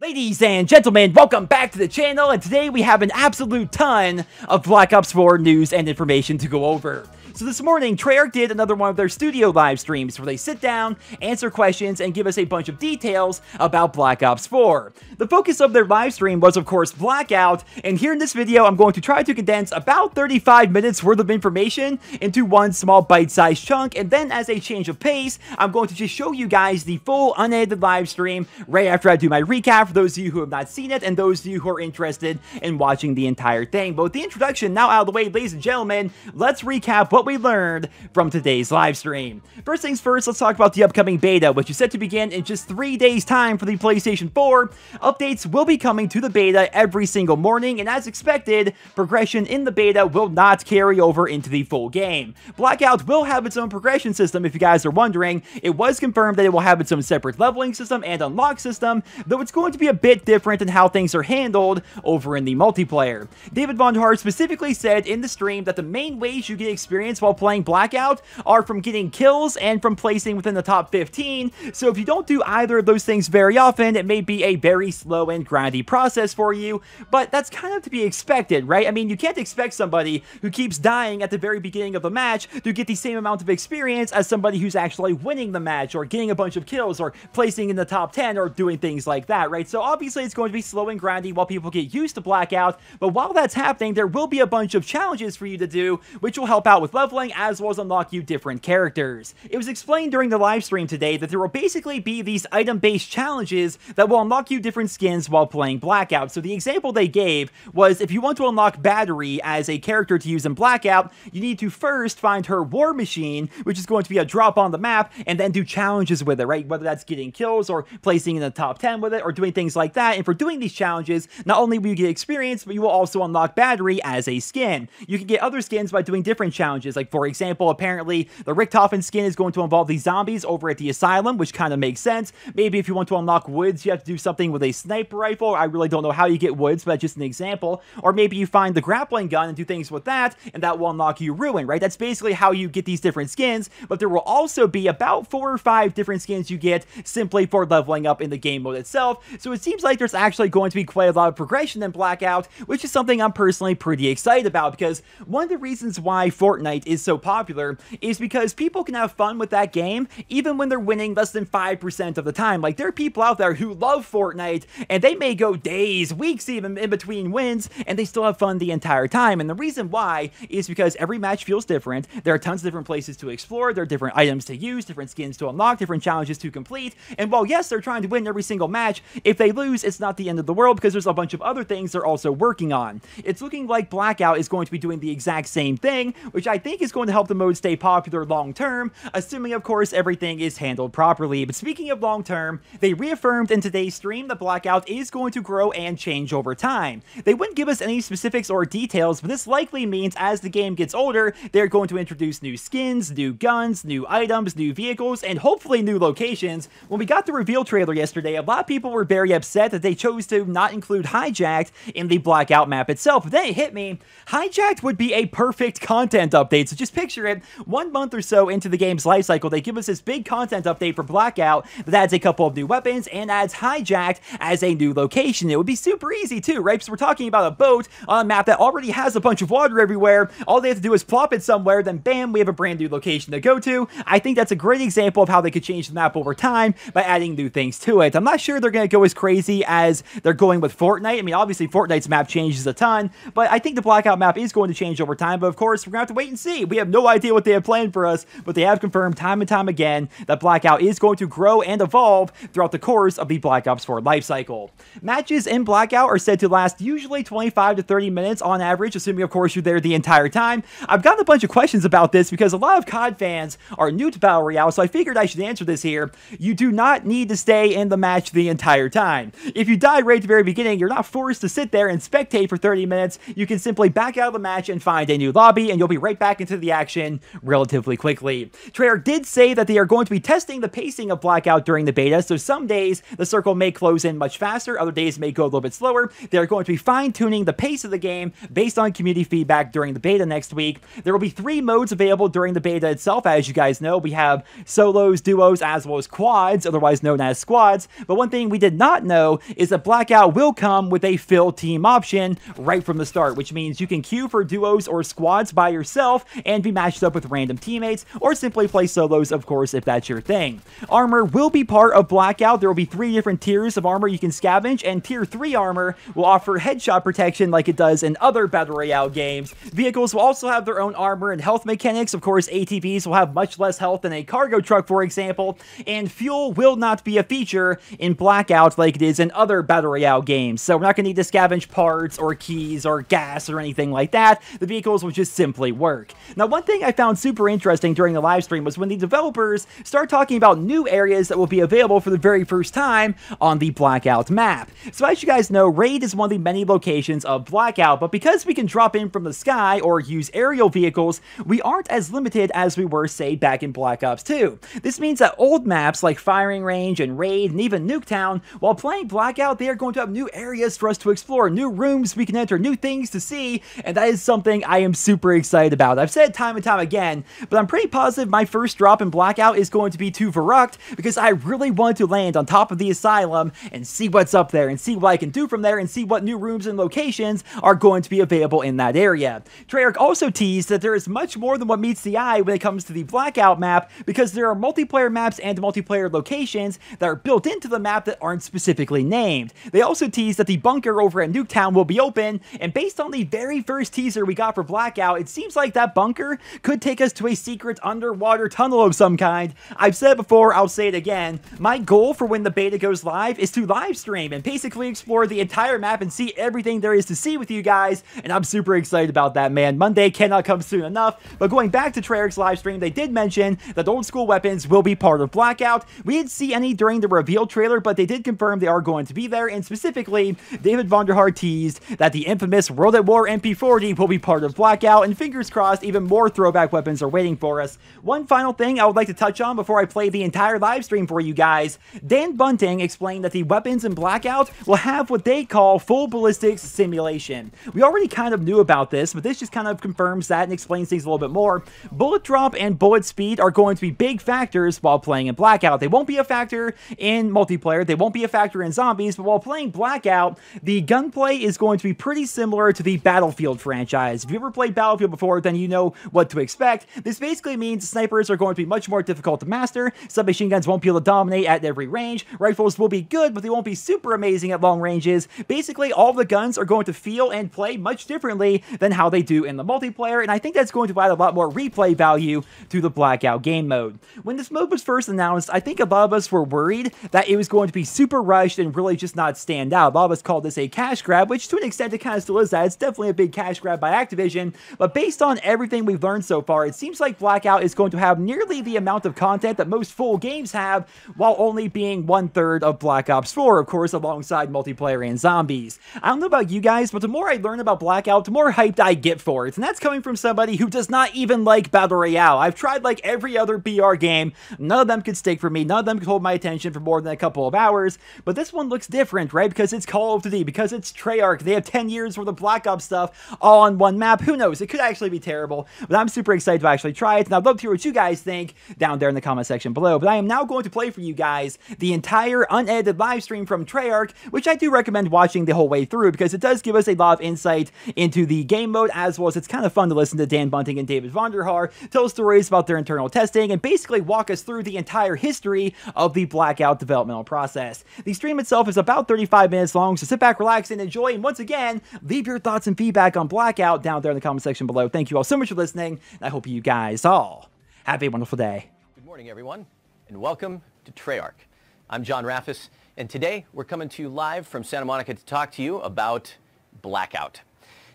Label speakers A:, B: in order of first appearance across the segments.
A: Ladies and gentlemen, welcome back to the channel, and today we have an absolute ton of Black Ops 4 news and information to go over. So this morning, Treyarch did another one of their studio live streams where they sit down, answer questions, and give us a bunch of details about Black Ops 4. The focus of their live stream was, of course, Blackout, and here in this video, I'm going to try to condense about 35 minutes worth of information into one small bite-sized chunk, and then as a change of pace, I'm going to just show you guys the full unedited live stream right after I do my recap for those of you who have not seen it and those of you who are interested in watching the entire thing. But with the introduction now out of the way, ladies and gentlemen, let's recap what we learned from today's live stream. First things first, let's talk about the upcoming beta, which is set to begin in just 3 days' time for the PlayStation 4. Updates will be coming to the beta every single morning, and as expected, progression in the beta will not carry over into the full game. Blackout will have its own progression system, if you guys are wondering. It was confirmed that it will have its own separate leveling system and unlock system, though it's going to be a bit different in how things are handled over in the multiplayer. David Von Hart specifically said in the stream that the main ways you get experience while playing Blackout are from getting kills and from placing within the top 15, so if you don't do either of those things very often, it may be a very slow and grindy process for you, but that's kind of to be expected, right? I mean, you can't expect somebody who keeps dying at the very beginning of the match to get the same amount of experience as somebody who's actually winning the match or getting a bunch of kills or placing in the top 10 or doing things like that, right? So obviously it's going to be slow and grindy while people get used to Blackout, but while that's happening, there will be a bunch of challenges for you to do, which will help out with leveling as well as unlock you different characters. It was explained during the live stream today that there will basically be these item-based challenges that will unlock you different skins while playing Blackout. So the example they gave was if you want to unlock Battery as a character to use in Blackout, you need to first find her war machine, which is going to be a drop on the map, and then do challenges with it, right? Whether that's getting kills or placing in the top 10 with it or doing things like that. And for doing these challenges, not only will you get experience, but you will also unlock Battery as a skin. You can get other skins by doing different challenges. Like, for example, apparently the Richtofen skin is going to involve these zombies over at the asylum, which kind of makes sense. Maybe if you want to unlock Woods, you have to do something with a sniper rifle. I really don't know how you get Woods, but that's just an example. Or maybe you find the grappling gun and do things with that, and that will unlock you Ruin, right? That's basically how you get these different skins, but there will also be about 4 or 5 different skins you get simply for leveling up in the game mode itself. So it seems like there's actually going to be quite a lot of progression in Blackout, which is something I'm personally pretty excited about, because one of the reasons why Fortnite is so popular is because people can have fun with that game even when they're winning less than 5% of the time. Like, there are people out there who love Fortnite and they may go days, weeks even in between wins, and they still have fun the entire time. And the reason why is because every match feels different. There are tons of different places to explore, there are different items to use, different skins to unlock, different challenges to complete, and while yes, they're trying to win every single match, if they lose, it's not the end of the world because there's a bunch of other things they're also working on. It's looking like Blackout is going to be doing the exact same thing, which I think is going to help the mode stay popular long term, assuming of course everything is handled properly. But speaking of long term, they reaffirmed in today's stream that Blackout is going to grow and change over time. They wouldn't give us any specifics or details, but this likely means as the game gets older, they're going to introduce new skins, new guns, new items, new vehicles, and hopefully new locations. When we got the reveal trailer yesterday, a lot of people were very upset that they chose to not include Hijacked in the Blackout map itself. But then it hit me, Hijacked would be a perfect content update. So just picture it, 1 month or so into the game's life cycle, they give us this big content update for Blackout that adds a couple of new weapons and adds Hijacked as a new location. It would be super easy too, right? So we're talking about a boat on a map that already has a bunch of water everywhere. All they have to do is plop it somewhere, then bam, we have a brand new location to go to. I think that's a great example of how they could change the map over time by adding new things to it. I'm not sure they're going to go as crazy as they're going with Fortnite. I mean, obviously Fortnite's map changes a ton, but I think the Blackout map is going to change over time. But of course, we're going to have to wait and see. We have no idea what they have planned for us, but they have confirmed time and time again that Blackout is going to grow and evolve throughout the course of the Black Ops 4 lifecycle. Matches in Blackout are said to last usually 25 to 30 minutes on average, assuming of course you're there the entire time. I've gotten a bunch of questions about this because a lot of COD fans are new to Battle Royale, so I figured I should answer this here. You do not need to stay in the match the entire time. If you die right at the very beginning, you're not forced to sit there and spectate for 30 minutes. You can simply back out of the match and find a new lobby, and you'll be right back back into the action relatively quickly. Treyarch did say that they are going to be testing the pacing of Blackout during the beta, so some days the circle may close in much faster, other days may go a little bit slower. They are going to be fine-tuning the pace of the game based on community feedback during the beta next week. There will be 3 modes available during the beta itself. As you guys know, we have solos, duos, as well as quads, otherwise known as squads. But one thing we did not know is that Blackout will come with a fill team option right from the start, which means you can queue for duos or squads by yourself and be matched up with random teammates, or simply play solos, of course, if that's your thing. Armor will be part of Blackout. There will be 3 different tiers of armor you can scavenge, and tier 3 armor will offer headshot protection like it does in other Battle Royale games. Vehicles will also have their own armor and health mechanics. Of course, ATVs will have much less health than a cargo truck, for example, and fuel will not be a feature in Blackout like it is in other Battle Royale games. So we're not going to need to scavenge parts or keys or gas or anything like that. The vehicles will just simply work. Now, one thing I found super interesting during the live stream was when the developers start talking about new areas that will be available for the very first time on the Blackout map. So as you guys know, Raid is one of the many locations of Blackout, but because we can drop in from the sky or use aerial vehicles, we aren't as limited as we were, say, back in Black Ops 2. This means that old maps like Firing Range and Raid and even Nuketown, while playing Blackout, they are going to have new areas for us to explore, new rooms we can enter, new things to see, and that is something I am super excited about. I've said time and time again, but I'm pretty positive my first drop in Blackout is going to be to Verrucht, because I really want to land on top of the Asylum and see what's up there and see what I can do from there and see what new rooms and locations are going to be available in that area. Treyarch also teased that there is much more than what meets the eye when it comes to the Blackout map, because there are multiplayer maps and multiplayer locations that are built into the map that aren't specifically named. They also teased that the bunker over at Nuketown will be open, and based on the very first teaser we got for Blackout, it seems like that bunker could take us to a secret underwater tunnel of some kind. I've said it before, I'll say it again. My goal for when the beta goes live is to live stream and basically explore the entire map and see everything there is to see with you guys, and I'm super excited about that, man. Monday cannot come soon enough. But going back to Treyarch's live stream, they did mention that old school weapons will be part of Blackout. We didn't see any during the reveal trailer, but they did confirm they are going to be there, and specifically, David Vonderhaar teased that the infamous World at War MP40 will be part of Blackout, and fingers crossed, even more throwback weapons are waiting for us. One final thing I would like to touch on before I play the entire live stream for you guys. Dan Bunting explained that the weapons in Blackout will have what they call full ballistics simulation. We already kind of knew about this, but this just kind of confirms that and explains things a little bit more. Bullet drop and bullet speed are going to be big factors while playing in Blackout. They won't be a factor in multiplayer, they won't be a factor in zombies, but while playing Blackout, the gunplay is going to be pretty similar to the Battlefield franchise. If you ever played Battlefield before, then you know what to expect. This basically means snipers are going to be much more difficult to master, submachine guns won't be able to dominate at every range, rifles will be good, but they won't be super amazing at long ranges. Basically, all of the guns are going to feel and play much differently than how they do in the multiplayer, and I think that's going to add a lot more replay value to the Blackout game mode. When this mode was first announced, I think a lot of us were worried that it was going to be super rushed and really just not stand out. A lot of us called this a cash grab, which to an extent it kind of still is that. It's definitely a big cash grab by Activision, but based on everything we've learned so far, it seems like Blackout is going to have nearly the amount of content that most full games have, while only being 1/3 of Black Ops 4, of course, alongside multiplayer and zombies. I don't know about you guys, but the more I learn about Blackout, the more hyped I get for it, and that's coming from somebody who does not even like Battle Royale. I've tried like every other BR game, none of them could stick for me, none of them could hold my attention for more than a couple of hours, but this one looks different, right? Because it's Call of Duty, because it's Treyarch, they have 10 years worth of Black Ops stuff all on one map. Who knows? It could actually be terrible, but I'm super excited to actually try it, and I'd love to hear what you guys think down there in the comment section below. But I am now going to play for you guys the entire unedited live stream from Treyarch, which I do recommend watching the whole way through because it does give us a lot of insight into the game mode, as well as it's kind of fun to listen to Dan Bunting and David Vonderhaar tell stories about their internal testing and basically walk us through the entire history of the Blackout developmental process. The stream itself is about 35 minutes long, so sit back, relax, and enjoy. And once again, leave your thoughts and feedback on Blackout down there in the comment section below. Thank you all so much for listening, and I hope you guys all have a wonderful day.
B: Good morning, everyone, and welcome to Treyarch. I'm John Raffis, and today we're coming to you live from Santa Monica to talk to you about Blackout.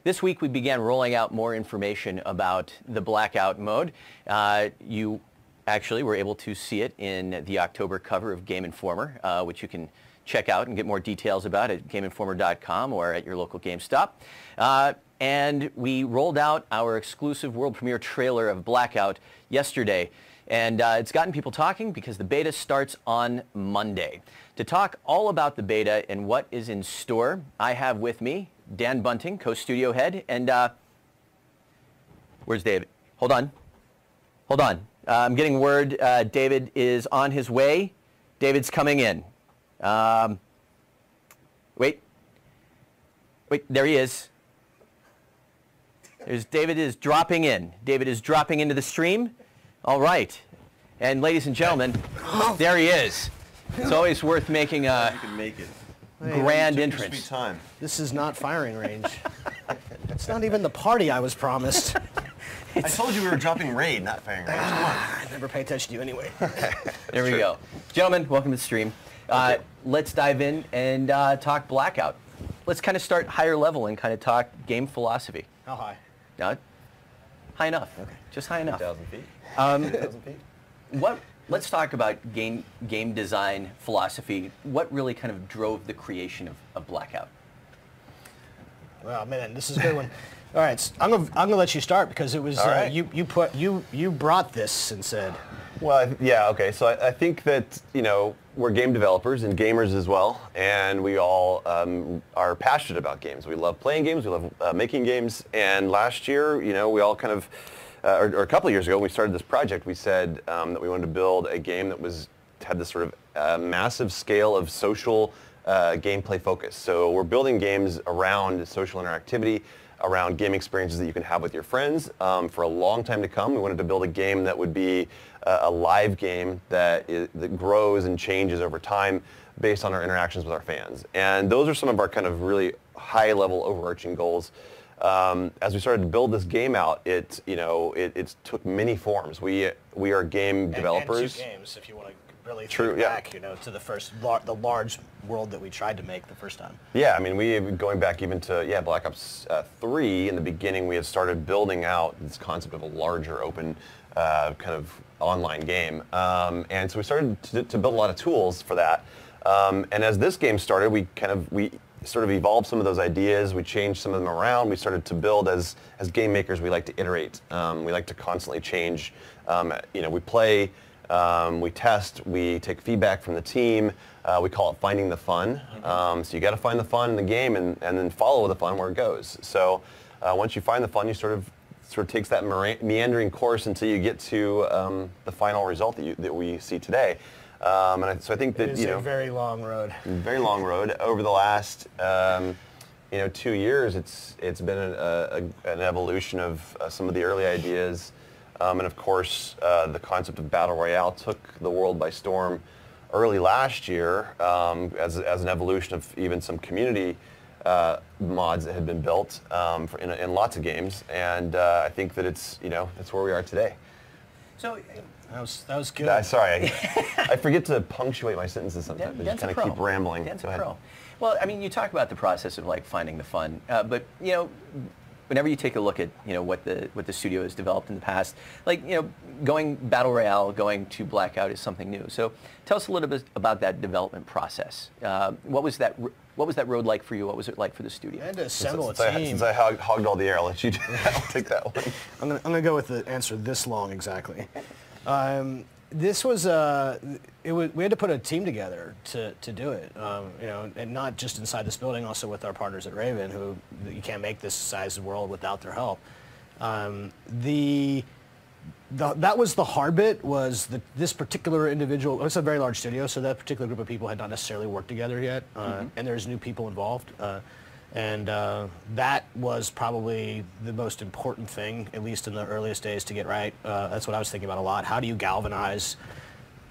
B: This week we began rolling out more information about the Blackout mode. You actually were able to see it in the October cover of Game Informer, which you can check out and get more details about at GameInformer.com or at your local GameStop. and we rolled out our exclusive world premiere trailer of Blackout yesterday. And it's gotten people talking because the beta starts on Monday. To talk all about the beta and what is in store, I have with me Dan Bunting, co-studio head, and where's David? Hold on. Hold on. I'm getting word David is on his way. David's coming in. Wait, there he is. David is dropping in. David is dropping into the stream. All right. And ladies and gentlemen, there he is. It's always worth making a grand entrance.
C: This is not firing range. It's not even the party I was promised.
D: I told you we were dropping raid, not firing range. Come on.
C: I never pay attention to you anyway.
B: There we go. Gentlemen, welcome to the stream. Let's dive in and talk Blackout. Let's kind of start higher level and kind of talk game philosophy.
C: How high?
B: High enough.
C: Okay.
B: Just high enough.
D: 2,000 feet. 2,000 feet.
B: Let's talk about game design philosophy. What really kind of drove the creation of Blackout?
C: Well, man, this is a good one. All right, so I'm gonna let you start because it was
D: right.
C: you brought this and said.
D: Well, yeah, okay. So I think that, we're game developers and gamers as well, and we all are passionate about games. We love playing games, we love making games, and last year, we all kind of, or a couple of years ago, when we started this project, we said that we wanted to build a game that had this sort of massive scale of social gameplay focus. So we're building games around social interactivity, around game experiences that you can have with your friends for a long time to come. We wanted to build a game that would be a live game that grows and changes over time based on our interactions with our fans. And those are some of our kind of really high-level overarching goals. As we started to build this game out, it took many forms. We are game developers.
C: And 2 games, if you want to really
D: True,
C: think
D: yeah.
C: back, to the large world that we tried to make the first time.
D: Yeah, I mean, going back even to Black Ops 3. In the beginning, we had started building out this concept of a larger open kind of online game, and so we started to build a lot of tools for that. And as this game started, we sort of evolved some of those ideas. We changed some of them around. We started to build as game makers. We like to iterate. We like to constantly change. We play. We test, we take feedback from the team, we call it finding the fun. So you got to find the fun in the game and then follow the fun where it goes. So once you find the fun, you sort of takes that meandering course until you get to the final result that we see today. So I think that,
C: it is a very long road.
D: Very long road. Over the last 2 years, it's been an evolution of some of the early ideas. And of course, the concept of Battle Royale took the world by storm early last year as an evolution of even some community mods that had been built in lots of games. And I think that that's where we are today.
B: So
C: that was good.
D: Sorry, I forget to punctuate my sentences sometimes. I just kind of keep rambling.
B: Dan's a pro. Well, I mean, you talk about the process of finding the fun, but whenever you take a look at what the studio has developed in the past, going Battle Royale, going to Blackout is something new. So tell us a little bit about that development process. What was that road like for you? What was it like for the studio?
C: I had to assemble a team.
D: Since I hogged all the air, I'll let you do that. I'll take that one.
C: I'm gonna go with the answer this long exactly. This was we had to put a team together to do it, and not just inside this building, also with our partners at Raven, who you can't make this size of world without their help. That was the hard bit. Was this particular individual? It's a very large studio, so that particular group of people had not necessarily worked together yet, and there's new people involved. And that was probably the most important thing, at least in the earliest days, to get right. That's what I was thinking about a lot. How do you galvanize?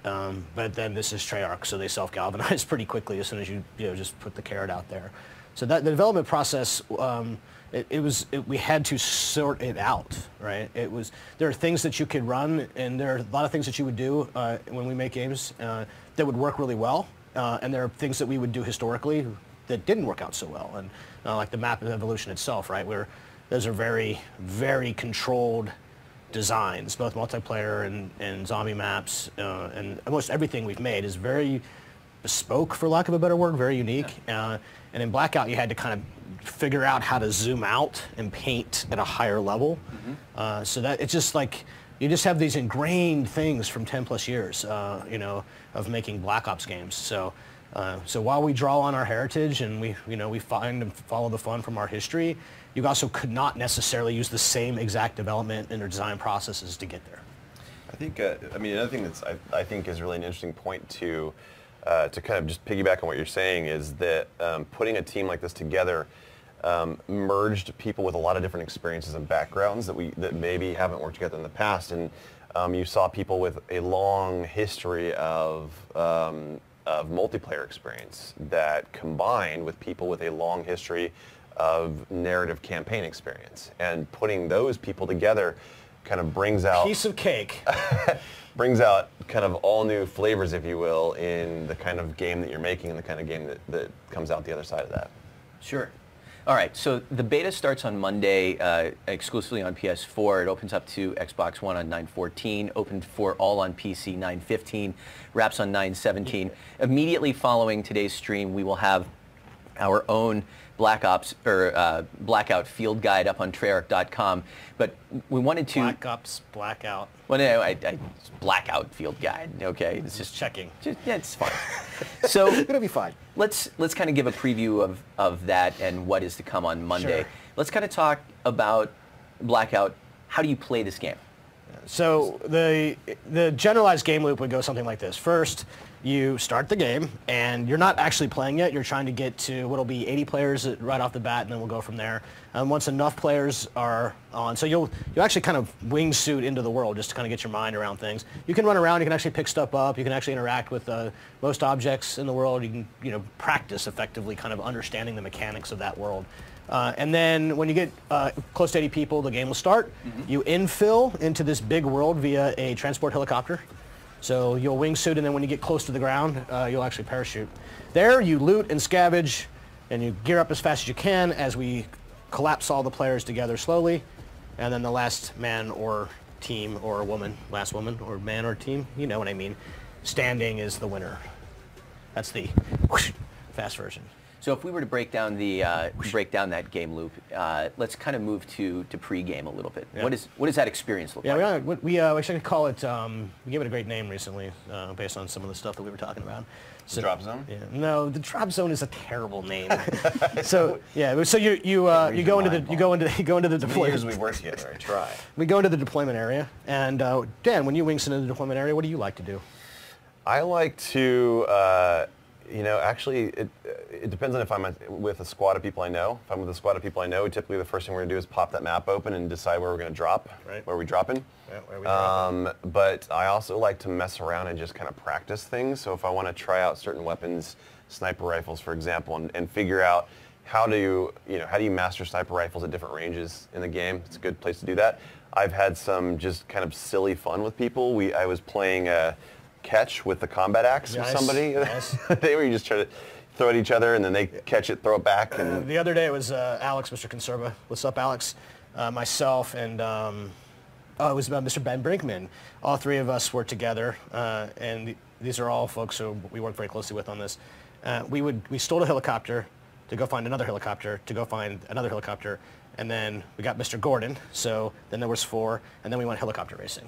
C: But then this is Treyarch, so they self-galvanize pretty quickly as soon as you just put the carrot out there. So that the development process, we had to sort it out, right? There are things that you could run, and there are a lot of things that you would do when we make games that would work really well, and there are things that we would do historically that didn't work out so well, and like the map of evolution itself, right? Those are very, very controlled designs, both multiplayer and zombie maps, and almost everything we've made is very bespoke, for lack of a better word, very unique. And in Blackout, you had to kind of figure out how to zoom out and paint at a higher level. So that it's just like, you just have these ingrained things from 10 plus years, you know, of making Black Ops games. So, so while we draw on our heritage and we find and follow the fun from our history, you also could not necessarily use the same exact development and design processes to get there.
D: I think, I mean, another thing that's I think is really an interesting point to kind of just piggyback on what you're saying is that putting a team like this together merged people with a lot of different experiences and backgrounds that maybe haven't worked together in the past, and you saw people with a long history of multiplayer experience that combined with people with a long history of narrative campaign experience, and putting those people together kind of brings out
C: piece of cake.
D: Brings out kind of all new flavors, if you will, in the kind of game that you're making and the kind of game that comes out the other side of that.
B: Sure. All right, so the beta starts on Monday exclusively on PS4. It opens up to Xbox One on 9/14, opened for all on PC 9/15, wraps on 9/17. Immediately following today's stream, we will have our own Blackout field guide up on Treyarch.com, but we wanted to...
C: Black Ops, Blackout.
B: Well, no, Blackout field guide, okay? It's
C: Just checking.
B: Yeah, it's fine. So
C: It's gonna be fine.
B: let's kind of give a preview of that and what is to come on Monday.
C: Sure.
B: Let's kind of talk about Blackout. How do you play this game?
C: So the generalized game loop would go something like this. First, you start the game, and you're not actually playing yet. You're trying to get to what'll be 80 players right off the bat, and then we'll go from there. Once enough players are on, so you'll actually kind of wingsuit into the world just to kind of get your mind around things. You can run around. You can actually pick stuff up. You can actually interact with most objects in the world. You can practice effectively, kind of understanding the mechanics of that world. And then when you get close to 80 people, the game will start. You infill into this big world via a transport helicopter. So you'll wingsuit, and then when you get close to the ground, you'll actually parachute. There, you loot and scavenge, and you gear up as fast as you can as we collapse all the players together slowly. And then the last man or team or woman, last woman or man or team, you know what I mean, standing is the winner. That's the whoosh, fast version.
B: So if we were to break down that game loop, let's kind of move to pre-game a little bit.
C: Yeah.
B: What does that experience look like?
C: We actually call it, we gave it a great name recently based on some of the stuff that we were talking about. So,
D: Drop Zone?
C: Yeah, no, the Drop Zone is a terrible name. So yeah, so you go into the deployment.
D: Years we've worked together. I try.
C: We go into the deployment area, and Dan, when you wings into the deployment area, what do you like to do?
D: I like to, actually, it depends on if I'm with a squad of people I know. If I'm with a squad of people I know, typically the first thing we're going to do is pop that map open and decide where we're going to drop,
C: Right.
D: where we dropping.
C: Yeah, where we dropping.
D: But I also like to mess around and just kind of practice things. So if I want to try out certain weapons, sniper rifles, for example, and figure out how do you master sniper rifles at different ranges in the game. It's a good place to do that. I've had some just kind of silly fun with people. I was playing catch with the combat axe with somebody.
C: Nice.
D: They were you just try to throw at each other and then they catch it, throw it back. And
C: The other day it was Alex, Mr. Conserva. What's up, Alex? Myself and it was Mr. Ben Brinkman. All three of us were together, and these are all folks who we work very closely with on this. We stole a helicopter to go find another helicopter, to go find another helicopter, and then we got Mr. Gordon. So then there was 4, and then we went helicopter racing.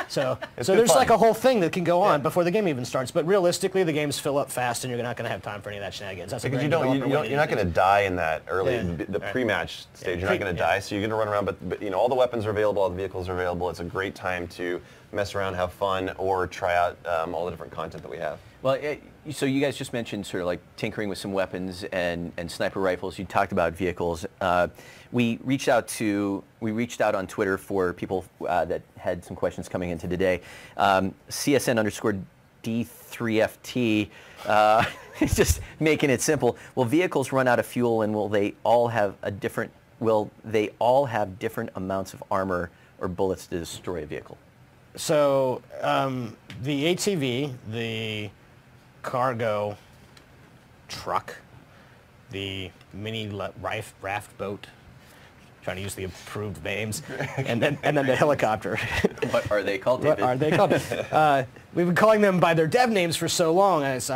C: So there's
D: fun.
C: like a whole thing that can go on before the game even starts. But realistically, the games fill up fast, and you're not going to have time for any of that shenanigans. That's
D: because
C: a
D: you're not going to die in that early
C: Yeah.
D: pre-match stage. You're not going to die, so you're going to run around. But all the weapons are available, all the vehicles are available. It's a great time to mess around, have fun, or try out all the different content that we have.
B: Well, so you guys just mentioned sort of like tinkering with some weapons and sniper rifles. You talked about vehicles. We reached out on Twitter for people that had some questions coming into today. CSN_D3FT is just making it simple. Will vehicles run out of fuel, and will they all have different amounts of armor or bullets to destroy a vehicle?
C: So the ATV, the cargo truck, the mini raft boat, trying to use the approved names, and then the helicopter.
B: What are they called, David?
C: What are they called? We've been calling them by their dev names for so long, and it's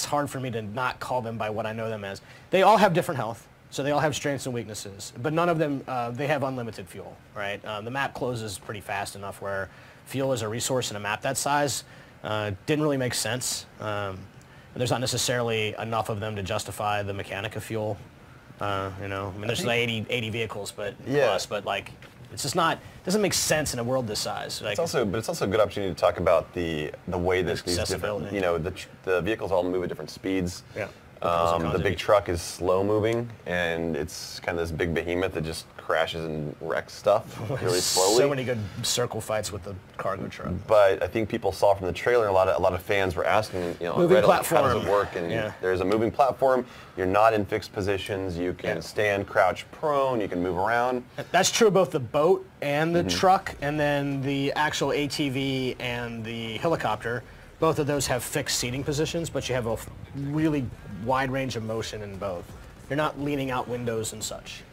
C: hard for me to not call them by what I know them as. They all have different health. So they all have strengths and weaknesses, but none of them, they have unlimited fuel, right? The map closes pretty fast enough where fuel as a resource in a map that size didn't really make sense. There's not necessarily enough of them to justify the mechanic of fuel. You know, I mean, there's like 80 vehicles, but plus, but like, it's just not, doesn't make sense in a world this size. Like,
D: but it's also a good opportunity to talk about the way that these different, you know, the vehicles all move at different speeds.
C: Yeah.
D: The big truck is slow moving, and it's kind of this big behemoth that just crashes and wrecks stuff really slowly.
C: So many good circle fights with the cargo truck.
D: But I think people saw from the trailer, a lot of fans were asking, you know,
C: moving
D: Reddit,
C: platform.
D: how does it work? And there's a moving platform. You're not in fixed positions. You can stand, crouch, prone. You can move around.
C: That's true of both the boat and the truck, and then the actual ATV and the helicopter. Both of those have fixed seating positions, but you have a really wide range of motion in both. You're not leaning out windows and such.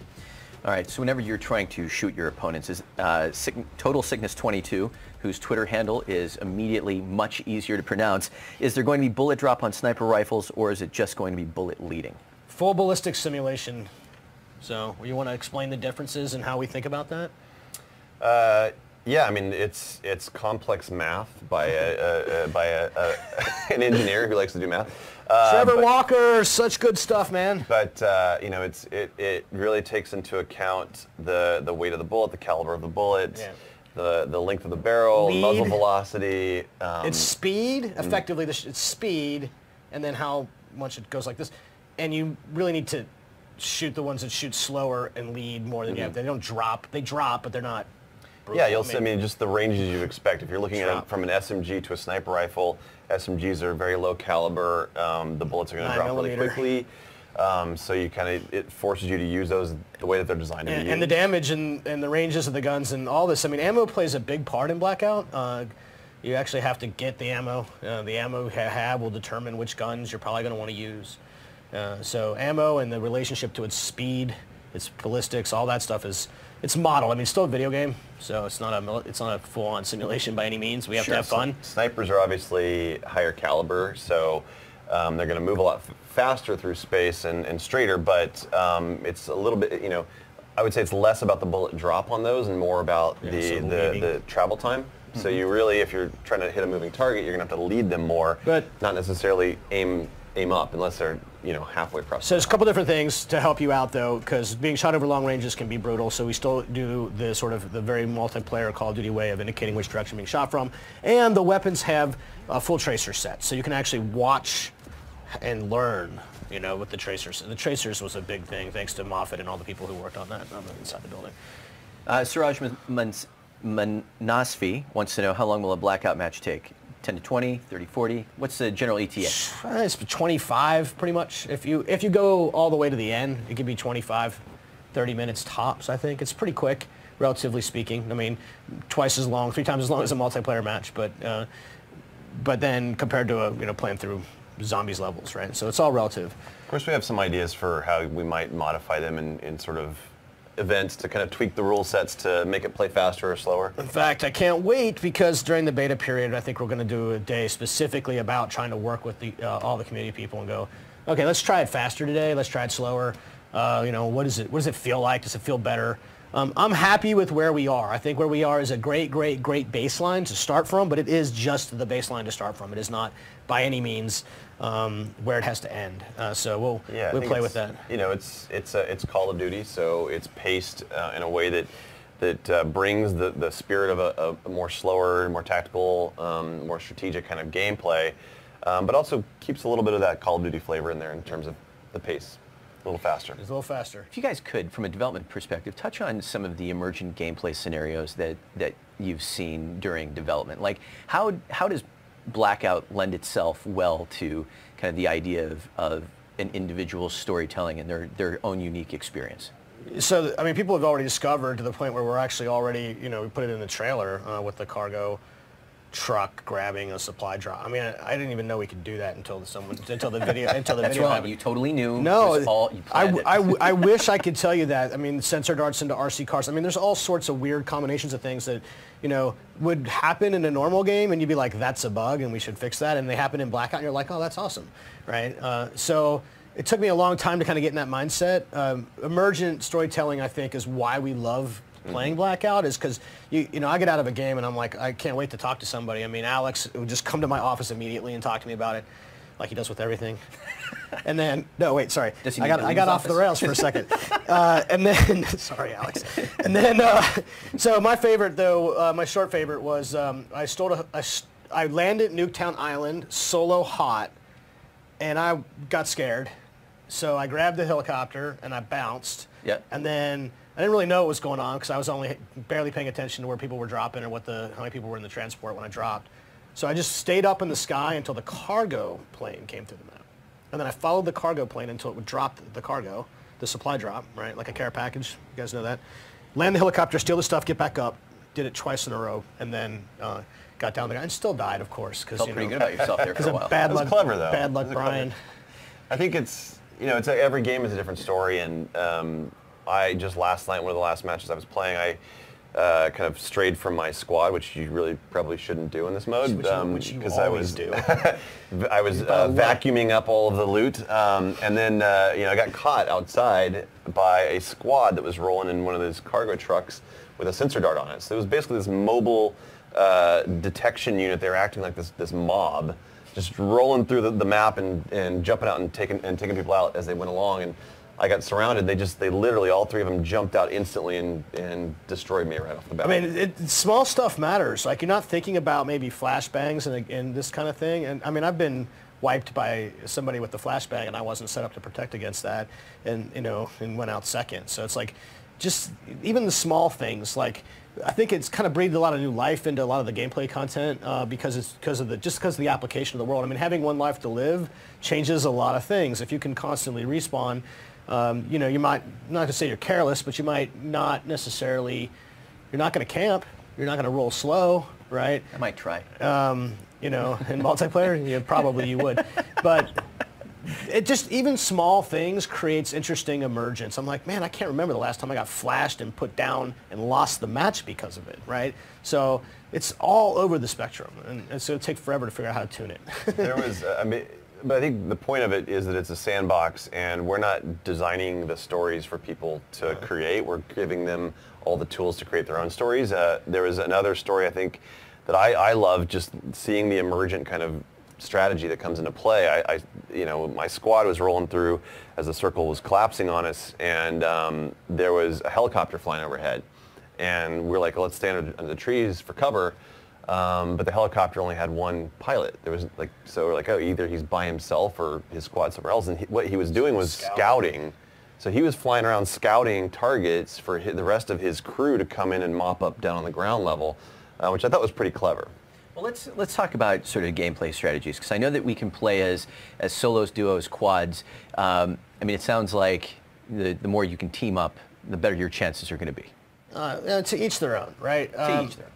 B: All right, so whenever you're trying to shoot your opponents, is Total Sickness 22, whose Twitter handle is immediately much easier to pronounce, is there going to be bullet drop on sniper rifles, or is it just going to be bullet leading?
C: Full ballistic simulation. So you want to explain the differences and how we think about that?
D: Yeah, I mean, it's complex math by an engineer who likes to do math.
C: Trevor Walker, such good stuff, man.
D: But you know, it really takes into account the weight of the bullet, the caliber of the bullet, the length of the barrel, muzzle velocity.
C: It's speed, effectively. It's speed, and then how much it goes like this. And you really need to shoot the ones that shoot slower and lead more than you have. They don't drop. They drop, but they're not.
D: Yeah, you'll see, I mean, just the ranges you expect. If you're looking at it from an SMG to a sniper rifle, SMGs are very low caliber. The bullets are going to drop really quickly. So you it forces you to use those the way that they're designed to be used.
C: And the damage and the ranges of the guns and all this. I mean, ammo plays a big part in Blackout. You actually have to get the ammo. The ammo you have will determine which guns you're probably going to want to use. So ammo and the relationship to its speed, its ballistics, all that stuff it's modeled. I mean, it's still a video game, so it's not a full-on simulation by any means. We have to have fun.
D: Snipers are obviously higher caliber, so they're going to move a lot faster through space and straighter, but it's a little bit, you know, I would say it's less about the bullet drop on those and more about the travel time. So you really, if you're trying to hit a moving target, you're going to have to lead them more, but not necessarily aim up unless they're, you know, halfway across.
C: So there's a couple different things to help you out, though, because being shot over long ranges can be brutal. So we still do the sort of the very multiplayer Call of Duty way of indicating which direction being shot from, and the weapons have a full tracer set, so you can actually watch and learn, you know, with the tracers. The tracers was a big thing, thanks to Moffat and all the people who worked on that inside the building.
B: Siraj Manasfi wants to know, how long will a Blackout match take? 10 to 20, 30, 40? What's the general ETA?
C: It's 25, pretty much. If you go all the way to the end, it could be 25, 30 minutes tops, I think. It's pretty quick, relatively speaking. I mean, twice as long, 3 times as long as a multiplayer match, but then compared to playing through zombies levels, right? So it's all relative.
D: Of course, we have some ideas for how we might modify them in sort of events to kind of tweak the rule sets to make it play faster or slower.
C: In fact, I can't wait, because during the beta period, I think we're going to do a day specifically about trying to work with all the community people and go, okay, let's try it faster today. Let's try it slower. You know, what does it feel like? Does it feel better? I'm happy with where we are. I think where we are is a great baseline to start from, but it is just the baseline to start from. It is not by any means where it has to end. So we'll play with that.
D: You know, it's Call of Duty, so it's paced in a way that brings the spirit of a more slower, more tactical, more strategic kind of gameplay, but also keeps a little bit of that Call of Duty flavor in there in terms of the pace. A little faster.
C: It's a little faster.
B: If you guys could, from a development perspective, touch on some of the emergent gameplay scenarios that you've seen during development. Like, how does Blackout lend itself well to kind of the idea of an individual's storytelling and their own unique experience?
C: So, I mean, people have already discovered to the point where we're actually already, we put it in the trailer with the cargo truck grabbing a supply drop. I mean, I didn't even know we could do that until the video.
B: That's wrong. You totally knew.
C: No,
B: you planned it.
C: I wish I could tell you that. I mean, sensor darts into RC cars. I mean, there's all sorts of weird combinations of things that, would happen in a normal game, and you'd be like, that's a bug, and we should fix that. And they happen in Blackout, and you're like, oh, that's awesome, right? So it took me a long time to kind of get in that mindset. Emergent storytelling, I think, is why we love playing Blackout, is because you know, I get out of a game and I'm like, I can't wait to talk to somebody. I mean, Alex would just come to my office immediately and talk to me about it, like he does with everything. And then, no, wait, sorry. I got off the rails for a second. And then, sorry, Alex. And then, so my favorite though, my short favorite was I landed Nuketown Island solo hot, and I got scared. So I grabbed the helicopter and I bounced.
B: Yeah.
C: And then I didn't really know what was going on because I was only barely paying attention to where people were dropping or how many people were in the transport when I dropped. So I just stayed up in the sky until the cargo plane came through the map. And then I followed the cargo plane until it would drop the cargo, the supply drop, right? Like a care package. You guys know that. Land the helicopter, steal the stuff, get back up. Did it twice in a row, and then got down there and still died, of course.
B: Felt pretty good about yourself there for a while.
C: Bad luck,
D: clever though.
C: Bad luck, Brian.
D: I think it's, you know, every game is a different story, and I just last night, one of the last matches I was playing, I kind of strayed from my squad, which you really probably shouldn't do in this mode,
C: because I was
D: vacuuming up all of the loot, and then you know, I got caught outside by a squad that was rolling in one of those cargo trucks with a sensor dart on it. So it was basically this mobile detection unit. They were acting like this mob, just rolling through the map and jumping out and taking people out as they went along. And I got surrounded. They literally, all three of them jumped out instantly and destroyed me right off the bat.
C: I mean, small stuff matters. Like, you're not thinking about maybe flashbangs and this kind of thing. And I mean, I've been wiped by somebody with the flashbang, and I wasn't set up to protect against that, and you know, and went out second. So it's like, just even the small things. Like, I think it's kind of breathed a lot of new life into a lot of the gameplay content because of the application of the world. I mean, having one life to live changes a lot of things. If you can constantly respawn. You know, you might, not to say you're careless, but you might not necessarily, you're not going to camp, you're not going to roll slow, right?
B: I might try.
C: You know, in multiplayer, yeah, probably you would. But it just, even small things creates interesting emergence. I'm like, man, I can't remember the last time I got flashed and put down and lost the match because of it, right? So it's all over the spectrum, and so it'll take forever to figure out how to tune it.
D: There was, I mean, but I think the point of it is that it's a sandbox, and we're not designing the stories for people to create. We're giving them all the tools to create their own stories. There was another story, I think, that I love, just seeing the emergent kind of strategy that comes into play. You know, my squad was rolling through as the circle was collapsing on us, and there was a helicopter flying overhead. And we're like, well, let's stand under the trees for cover. But the helicopter only had one pilot. There was like, so we're like, oh, either he's by himself or his squad somewhere else. And what he was doing was scouting. So he was flying around scouting targets for the rest of his crew to come in and mop up down on the ground level, which I thought was pretty clever.
B: Well, let's talk about sort of gameplay strategies, because I know that we can play as solos, duos, quads. I mean, it sounds like the more you can team up, the better your chances are going to be.
C: To each their own, right?
B: To each their own.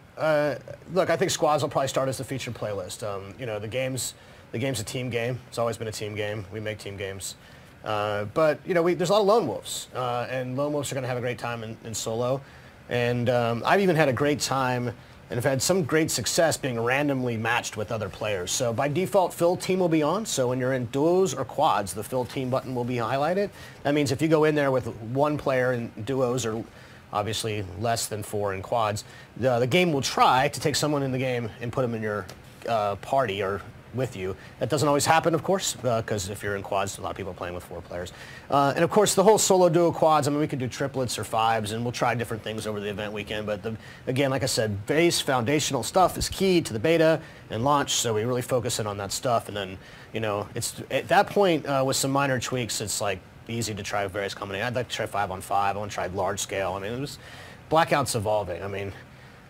C: Look, I think squads will probably start as the featured playlist. You know, the game's a team game. It's always been a team game. We make team games. But, you know, there's a lot of lone wolves, and lone wolves are going to have a great time in solo. And I've even had a great time, and have had some great success being randomly matched with other players. So by default, fill team will be on. So when you're in duos or quads, the fill team button will be highlighted. That means if you go in there with one player in duos, or obviously less than 4 in quads, the game will try to take someone in the game and put them in your party or with you. That doesn't always happen, of course, because if you're in quads, a lot of people are playing with 4 players. And of course, the whole solo duo quads, I mean, we can do triplets or 5s, and we'll try different things over the event weekend. But again, like I said, base foundational stuff is key to the beta and launch, so we really focus in on that stuff. And then, you know, it's at that point, with some minor tweaks, it's like easy to try various combinations. I'd like to try 5-on-5. I want to try large scale. I mean, Blackout's evolving. I mean,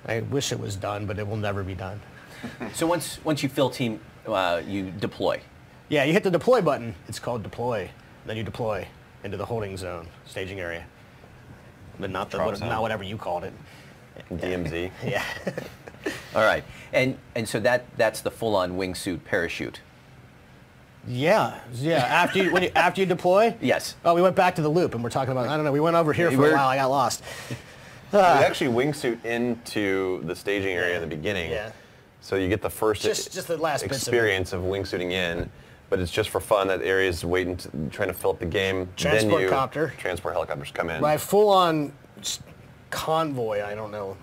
C: I wish it was done, but it will never be done.
B: So once you fill team, you deploy.
C: Yeah, you hit the deploy button. It's called deploy. Then you deploy into the holding zone, staging area. But not whatever you called it.
D: DMZ.
C: Yeah.
B: All right, and so that's the full-on wingsuit parachute.
C: Yeah. After you deploy.
B: Yes.
C: Oh, we went back to the loop, and we're talking about, I don't know, we went over here for a while. I got lost.
D: You actually wingsuit into the staging area in the beginning.
C: Yeah.
D: So you get the first
C: just the last
D: experience of wingsuiting in. but it's just for fun. That area is waiting, trying to fill up the game.
C: Transport copter.
D: Transport helicopters come in.
C: Right, full-on convoy, I don't know,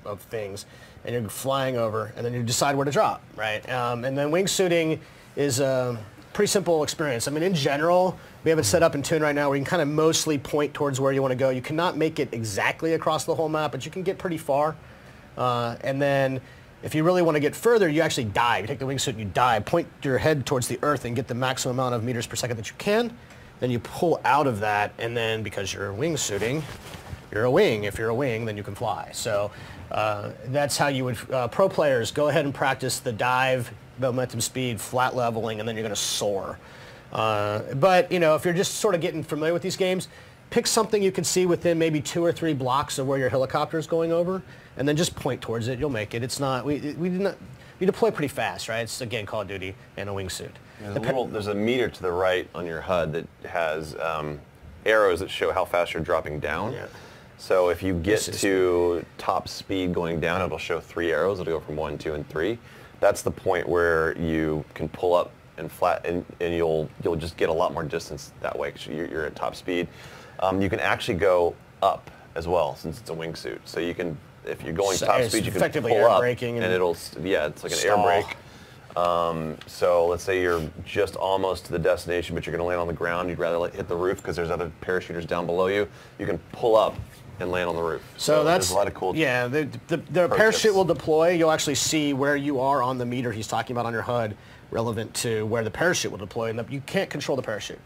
C: of things, and you're flying over, and then you decide where to drop, right? And then wingsuiting is a pretty simple experience. I mean, in general, we have it set up in Tune right now where you can kind of mostly point towards where you want to go. You cannot make it exactly across the whole map, but you can get pretty far. And then if you really want to get further, you actually dive. You take the wingsuit and you dive, point your head towards the earth and get the maximum amount of meters per second that you can. Then you pull out of that, and then because you're wingsuiting, you're a wing. If you're a wing, then you can fly. So that's how you would, pro players, go ahead and practice the dive, momentum, speed, flat leveling, and then you're going to soar. But, you know, if you're just sort of getting familiar with these games, pick something you can see within maybe 2 or 3 blocks of where your helicopter is going over, and then just point towards it. You'll make it. It's not, we deploy pretty fast, right? It's, again, Call of Duty and a wingsuit.
D: There's a meter to the right on your HUD that has arrows that show how fast you're dropping down.
C: Yeah.
D: So if you get to top speed going down, it'll show 3 arrows. It'll go from 1, 2, and 3. That's the point where you can pull up and flat, and you'll just get a lot more distance that way because you're at top speed. You can actually go up as well since it's a wingsuit. So you can, if you're going top speed, you can pull up, and it'll, it's like an air brake. So let's say you're just almost to the destination, but you're going to land on the ground. You'd rather hit the roof because there's other parachuters down below you. You can pull up and land on the roof.
C: So that's
D: there's a lot of cool.
C: Yeah, the parachute will deploy. You'll actually see where you are on the meter he's talking about on your HUD, relevant to where the parachute will deploy. And you can't control the parachute.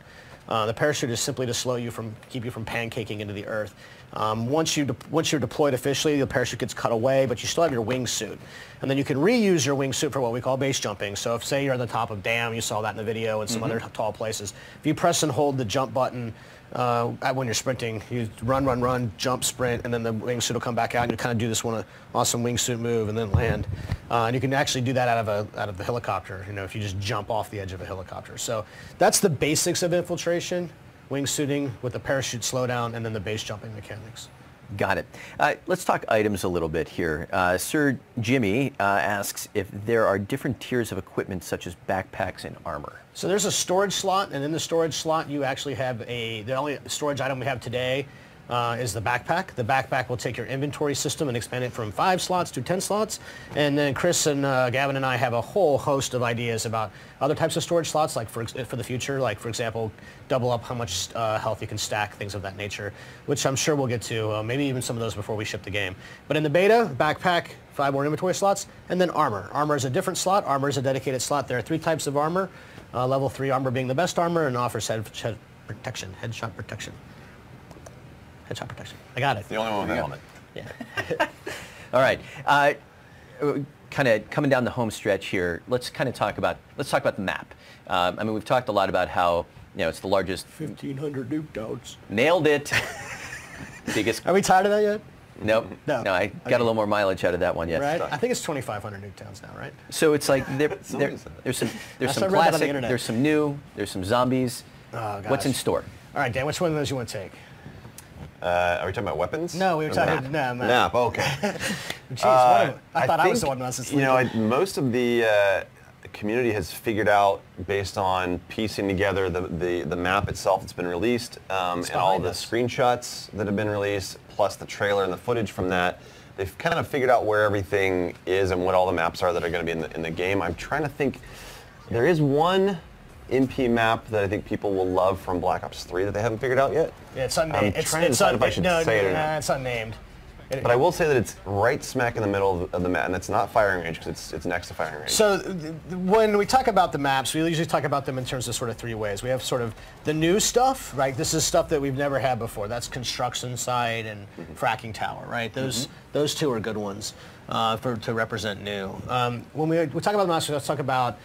C: The parachute is simply to slow you from, keep you from pancaking into the earth. Once you're deployed officially, the parachute gets cut away, but you still have your wingsuit. And then you can reuse your wingsuit for what we call base jumping. So if, say, you're on the top of Dam, you saw that in the video, and some other tall places. If you press and hold the jump button when you're sprinting, you run, jump, sprint, and then the wingsuit will come back out, and you kind of do this one awesome wingsuit move and then land. And you can actually do that out of the helicopter, you know, if you just jump off the edge of a helicopter. So that's the basics of infiltration, wingsuiting with the parachute slowdown, and then the base jumping mechanics.
B: Got it. Let's talk items a little bit here. Sir Jimmy asks if there are different tiers of equipment such as backpacks and armor.
C: So there's a storage slot, and in the storage slot you actually have the only storage item we have today is the backpack. The backpack will take your inventory system and expand it from 5 slots to 10 slots. And then Chris and Gavin and I have a whole host of ideas about other types of storage slots, like for the future, like for example, double up how much health you can stack, things of that nature, which I'm sure we'll get to, maybe even some of those before we ship the game. But in the beta, backpack, 5 more inventory slots, and then armor. Armor is a different slot. Armor is a dedicated slot. There are 3 types of armor, level 3 armor being the best armor, and offers headshot protection. Headshot protection. I got it.
D: The only one with a helmet.
C: Yeah.
B: All right. Kind of coming down the home stretch here. Let's talk about the map. I mean, we've talked a lot about how, you know, it's the largest.
C: 1,500 nuke nodes.
B: Nailed it. Biggest.
C: Are we tired of that yet?
B: Nope. No. I got a little more mileage out of that one yet.
C: Right. I think it's 2,500 nuke towns now, right?
B: So it's like there's some classic, there's some new, there's some zombies.
C: Oh, gosh.
B: What's in store?
C: All right, Dan. Which one of those you want to take?
D: Are we talking about weapons?
C: No, we were talking
D: map.
C: No,
D: map. Okay.
C: Jeez, I thought I was the one who wants to sleep.
D: You know, most of the community has figured out, based on piecing together the map itself that's been released, and all the screenshots that have been released, plus the trailer and the footage from that. They've kind of figured out where everything is and what all the maps are that are going to be in the game. I'm trying to think. There is one MP map that I think people will love from Black Ops 3 that they haven't figured out yet.
C: Yeah, it's unnamed.
D: I'm trying to decide if I should say it or not.
C: It's unnamed.
D: But I will say that it's right smack in the middle of the map, and it's not firing range because it's next to firing range.
C: So when we talk about the maps, we usually talk about them in terms of sort of 3 ways. We have sort of the new stuff, right? This is stuff that we've never had before. That's construction site and fracking tower, right? Those 2 are good ones to represent new. When we talk about the maps, let's talk about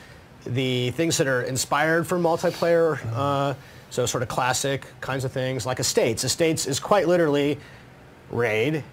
C: the things that are inspired for multiplayer, so sort of classic kinds of things, like Estates. Estates is quite literally raid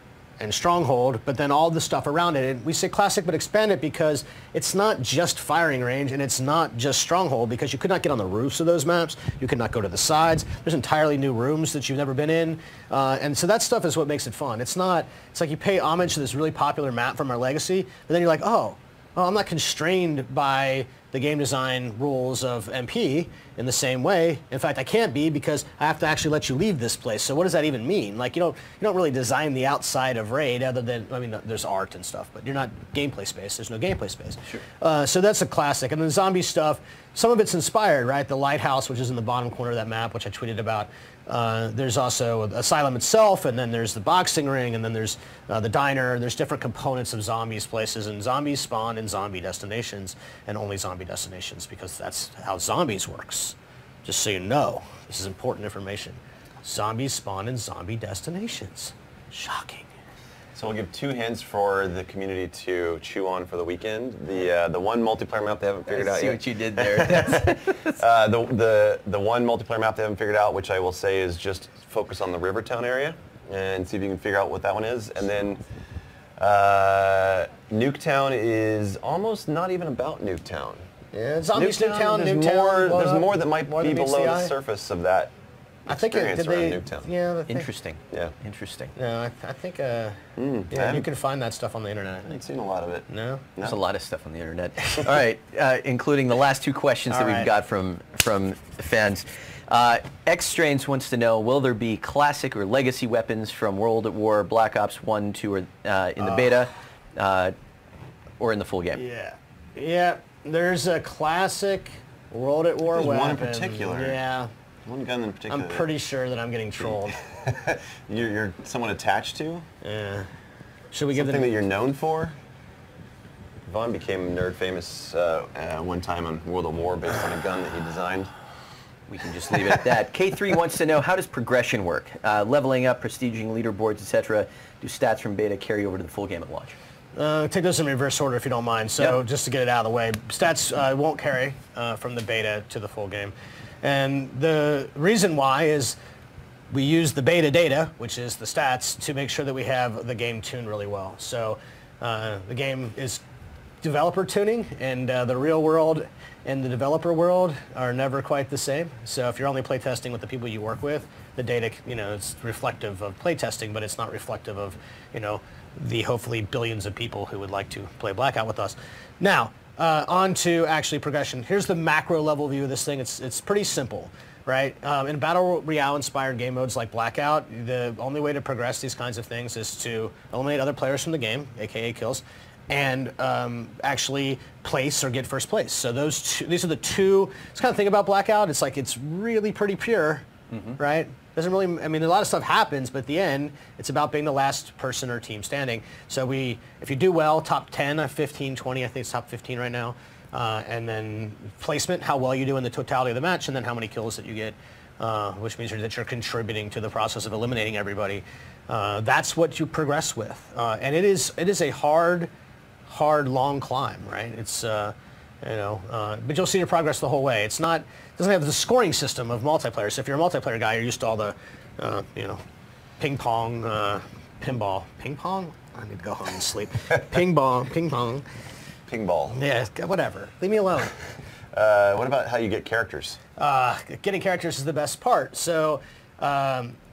C: and stronghold, but then all the stuff around it. And we say classic, but expand it because it's not just firing range and it's not just stronghold, because you could not get on the roofs of those maps. You could not go to the sides. There's entirely new rooms that you've never been in. And so that stuff is what makes it fun. It's like you pay homage to this really popular map from our legacy, but then you're like, oh, well, I'm not constrained by the game design rules of MP in the same way. In fact, I can't be because I have to actually let you leave this place. So what does that even mean? Like, you don't really design the outside of Raid other than, I mean, there's art and stuff, but you're not gameplay space. There's no gameplay space.
B: Sure.
C: So that's a classic. And the zombie stuff, some of it's inspired, right? The lighthouse, which is in the bottom corner of that map, which I tweeted about. There's also Asylum itself, and then there's the boxing ring, and then there's the diner. There's different components of zombies places, and zombies spawn in zombie destinations, and only zombie destinations, because that's how zombies works. Just so you know, this is important information. Zombies spawn in zombie destinations. Shocking.
D: So we'll give 2 hints for the community to chew on for the weekend. The one multiplayer map they haven't figured out
B: See
D: yet.
B: what you did there.
D: The one multiplayer map they haven't figured out, which I will say is just focus on the Rivertown area and see if you can figure out what that one is. And then Nuketown is almost not even about Nuketown.
C: Yeah, zombies, Nuketown,
D: There's more that might be
C: meets
D: below
C: the
D: the
C: eye.
D: surface of that
C: I think
D: experience around Nuketown.
C: Yeah,
B: Interesting.
D: Yeah.
B: Interesting.
C: No, I think yeah, you can find that stuff on the internet. I
D: I haven't
C: think.
D: seen a lot of it.
C: No.
B: There's a lot of stuff on the internet. All right, including the last 2 questions that
C: All
B: we've
C: right.
B: got from fans. X Strains wants to know, will there be classic or legacy weapons from World at War, Black Ops 1, 2, or in the beta, or in the full game?
C: Yeah. Yeah. There's a classic World at War
D: There's
C: weapon.
D: one in particular.
C: Yeah.
D: One gun in particular.
C: I'm pretty sure that I'm getting trolled.
D: You're somewhat attached to?
C: Yeah. Should we give
D: Something that
C: them?
D: you're known for? Vaughn became nerd famous one time on World of War based on a gun that he designed.
B: We can just leave it at that. K3 wants to know, how does progression work? Leveling up, prestiging leaderboards, etc. Do stats from beta carry over to the full game at launch?
C: Take those in reverse order if you don't mind. So
B: Yep.
C: just to get it out of the way, stats won't carry from the beta to the full game. And the reason why is we use the beta data, which is the stats, to make sure that we have the game tuned really well. So the game is developer tuning, and the real world and the developer world are never quite the same. So if you're only playtesting with the people you work with, the data, it's reflective of playtesting, but it's not reflective of, the hopefully billions of people who would like to play Blackout with us. Now, on to actually progression. Here's the macro level view of this thing. It's pretty simple, right? In Battle Royale inspired game modes like Blackout, the only way to progress these kinds of things is to eliminate other players from the game, aka kills, and actually place or get first place. So these are the two. It's kind of thing about Blackout. It's like it's really pretty pure, right? Doesn't really. I mean, a lot of stuff happens, but at the end, it's about being the last person or team standing. So if you do well, top 10, 15, 20. I think it's top 15 right now. And then placement, how well you do in the totality of the match, and then how many kills that you get, which means that you're contributing to the process of eliminating everybody. That's what you progress with, and it is a hard, long climb, right? It's but you'll see your progress the whole way. It doesn't have the scoring system of multiplayer. So if you're a multiplayer guy, you're used to all the, ping pong, pinball, ping pong. I need to go home and sleep. Ping pong.
D: Ping ball.
C: Yeah, whatever. Leave me alone.
D: What about how you get characters?
C: Getting characters is the best part. So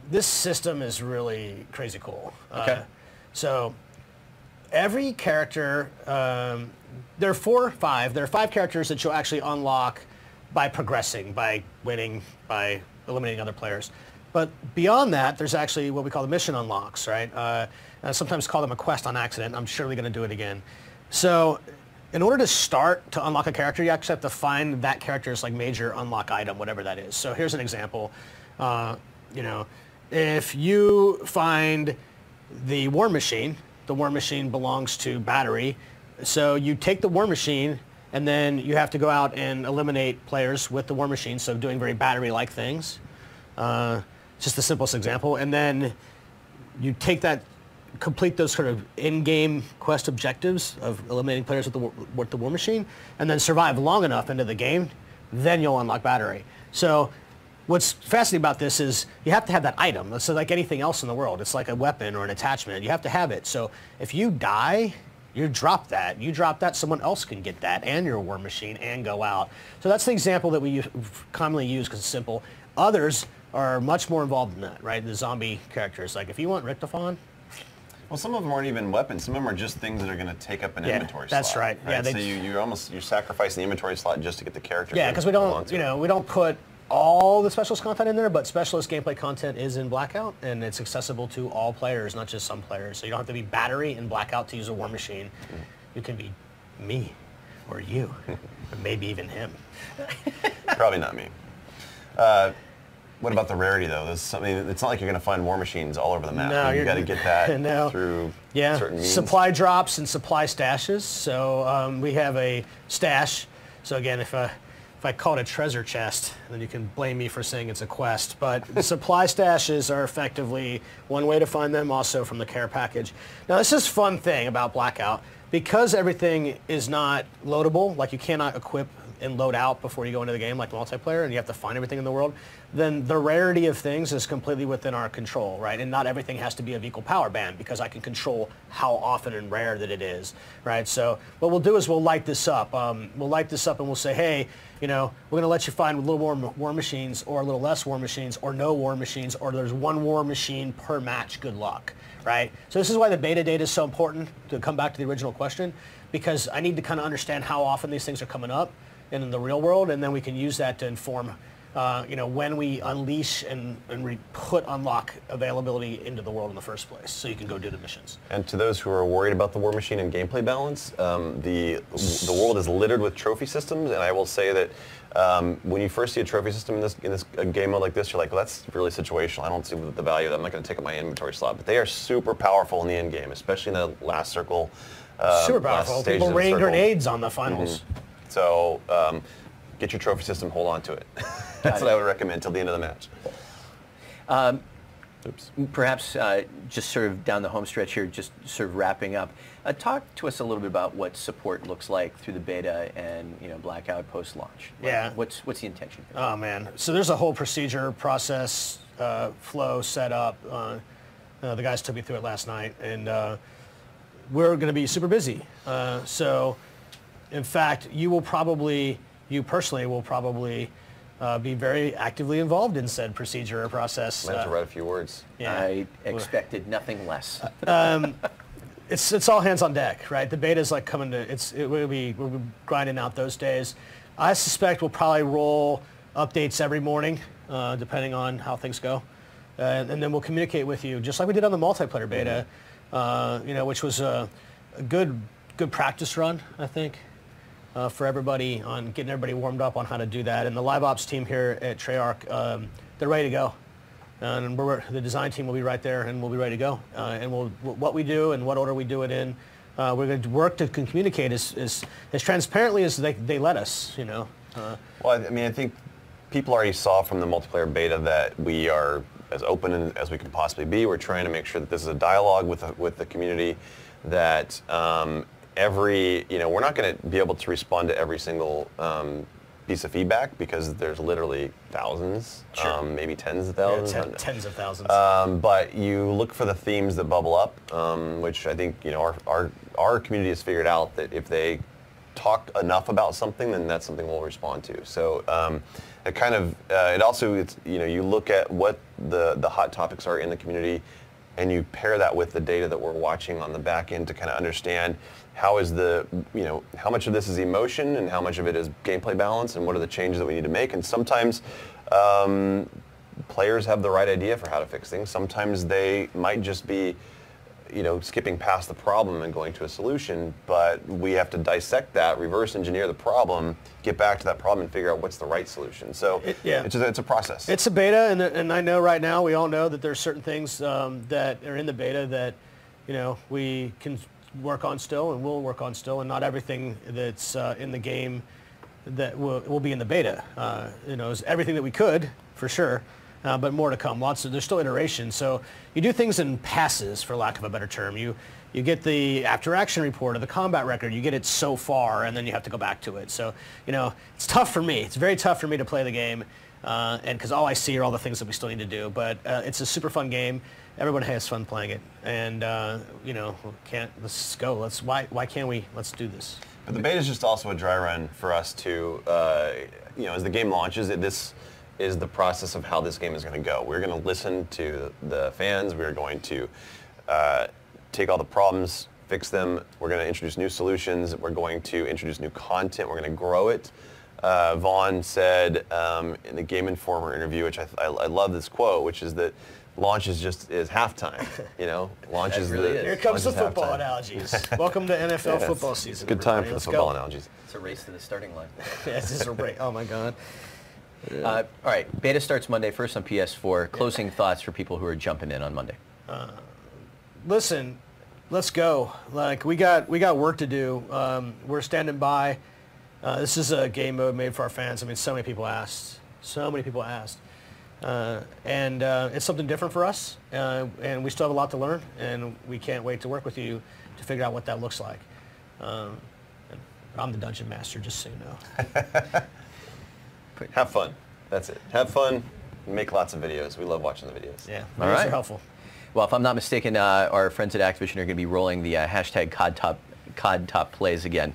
C: this system is really crazy cool.
B: Okay.
C: So every character, there are 4 or 5. There are 5 characters that you'll actually unlock by progressing, by winning, by eliminating other players. But beyond that, there's actually what we call the mission unlocks, right? I sometimes call them a quest on accident. I'm surely going to do it again. So in order to start to unlock a character, you actually have to find that character's like major unlock item, whatever that is. So here's an example. If you find the War Machine belongs to Battery. So you take the War Machine, and then you have to go out and eliminate players with the War Machine, so doing very Battery-like things. Just the simplest example. And then you take that, complete those sort of in-game quest objectives of eliminating players with the War Machine, and then survive long enough into the game, then you'll unlock Battery. So what's fascinating about this is you have to have that item. So like anything else in the world, it's like a weapon or an attachment. You have to have it. So if you die, you drop that. You drop that, someone else can get that and your War Machine and go out. So that's the example that we commonly use because it's simple. Others are much more involved in that, right? The zombie characters. Like if you want Richtophon,
D: Well, some of them aren't even weapons. Some of them are just things that are going to take up an inventory slot.
C: That's right. Yeah,
D: so you're sacrificing the inventory slot just to get the character.
C: Yeah, because we don't, we don't put all the specialist content in there, but specialist gameplay content is in Blackout, and it's accessible to all players, not just some players. So you don't have to be Battery in Blackout to use a War Machine. You can be me, or you, or maybe even him.
D: Probably not me. What about the rarity, though? There's something. It's not like you're going to find War Machines all over the map.
C: No,
D: you got to get that through certain means.
C: Supply drops and supply stashes. So we have a stash. So again, if I call it a treasure chest, then you can blame me for saying it's a quest. But the supply stashes are effectively one way to find them, also from the care package. Now, this is a fun thing about Blackout. Because everything is not loadable, like you cannot equip and load out before you go into the game like multiplayer, and you have to find everything in the world, then the rarity of things is completely within our control, right? And not everything has to be of equal power band, because I can control how often and rare that it is, right? So what we'll do is we'll light this up. We'll light this up and we'll say, hey, we're going to let you find a little more War Machines, or a little less War Machines, or no War Machines, or there's one War Machine per match, good luck, right? So this is why the beta data is so important, to come back to the original question, because I need to kind of understand how often these things are coming up in the real world, and then we can use that to inform when we unleash and put unlock availability into the world in the first place, so you can go do the missions.
D: And to those who are worried about the War Machine and gameplay balance, the world is littered with trophy systems, and I will say that when you first see a trophy system in this game mode like this, you're like, well, that's really situational. I don't see the value of that. I'm not going to take up my inventory slot. But they are super powerful in the end game, especially in the last circle.
C: Super powerful. People rain grenades on the finals.
D: So get your trophy system, hold on to it. That's what I would recommend till the end of the match.
B: Perhaps just sort of down the home stretch here, just sort of wrapping up, talk to us a little bit about what support looks like through the beta and Blackout post-launch.
C: Yeah.
B: What's the intention here?
C: Oh man, so there's a whole procedure, process, flow set up. The guys took me through it last night, and we're going to be super busy. So, in fact, you personally will probably be very actively involved in said procedure or process.
D: I have to write a few words.
B: Yeah. I expected nothing less.
C: It's all hands on deck, right? The beta's like coming to, we'll be grinding out those days. I suspect we'll probably roll updates every morning, depending on how things go. And then we'll communicate with you, just like we did on the multiplayer beta, which was a good practice run, I think. For everybody, on getting everybody warmed up on how to do that. And the live ops team here at Treyarch, they're ready to go. And the design team will be right there, and we'll be ready to go. And what we do and what order we do it in, we're going to work to communicate as transparently as they let us, Well,
D: I mean, I think people already saw from the multiplayer beta that we are as open as we can possibly be. We're trying to make sure that this is a dialogue with the community, that we're not going to be able to respond to every single piece of feedback, because there's literally thousands, maybe tens of thousands.
C: Yeah, tens of thousands.
D: But you look for the themes that bubble up, which I think our community has figured out that if they talk enough about something, then that's something we'll respond to. So you look at what the hot topics are in the community, and you pair that with the data that we're watching on the back end to kind of understand how much of this is emotion and how much of it is gameplay balance, and what are the changes that we need to make. And sometimes players have the right idea for how to fix things. Sometimes they might just be skipping past the problem and going to a solution, but we have to dissect that, reverse engineer the problem, get back to that problem, and figure out what's the right solution. So it's a process.
C: It's a beta, and I know right now, we all know that there's certain things that are in the beta that we can work on still, and we'll work on still, and not everything that's in the game that will be in the beta. Is everything that we could, for sure. But more to come. There's still iteration. So you do things in passes, for lack of a better term. You get the after action report or the combat record. You get it so far, and then you have to go back to it. So it's tough for me. It's very tough for me to play the game, and because all I see are all the things that we still need to do. But it's a super fun game. Everyone has fun playing it, and let's go. Why can't we? Let's do this.
D: But the beta is just also a dry run for us to, as the game launches, this is the process of how this game is going to go. We're going to listen to the fans. We're going to take all the problems, fix them. We're going to introduce new solutions. We're going to introduce new content. We're going to grow it. Vaughn said in the Game Informer interview, which I love this quote, which is that launch is halftime. Launch is
B: really
C: Here comes the football
D: halftime.
C: analogies. Welcome to NFL football season.
D: Good time
C: everybody.
D: for the
C: Let's
D: football
C: go.
D: analogies.
B: It's a race to the starting line.
C: Yes, this is a break. Oh my God.
B: All right, beta starts Monday, first on PS4. Closing thoughts for people who are jumping in on Monday.
C: Listen, let's go. Like we got work to do. We're standing by. This is a game mode made for our fans. I mean, so many people asked. And it's something different for us. And we still have a lot to learn. And we can't wait to work with you to figure out what that looks like. I'm the dungeon master, just so you know.
D: Have fun. That's it. Have fun. Make lots of videos. We love watching the videos.
C: Yeah,
B: All
C: videos
B: right.
C: are helpful.
B: Well, if I'm not mistaken, our friends at Activision are going to be rolling the hashtag COD Top Plays again.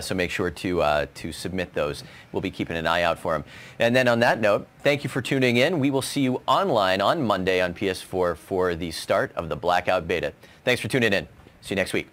B: So make sure to submit those. We'll be keeping an eye out for them. And then on that note, thank you for tuning in. We will see you online on Monday on PS4 for the start of the Blackout Beta. Thanks for tuning in. See you next week.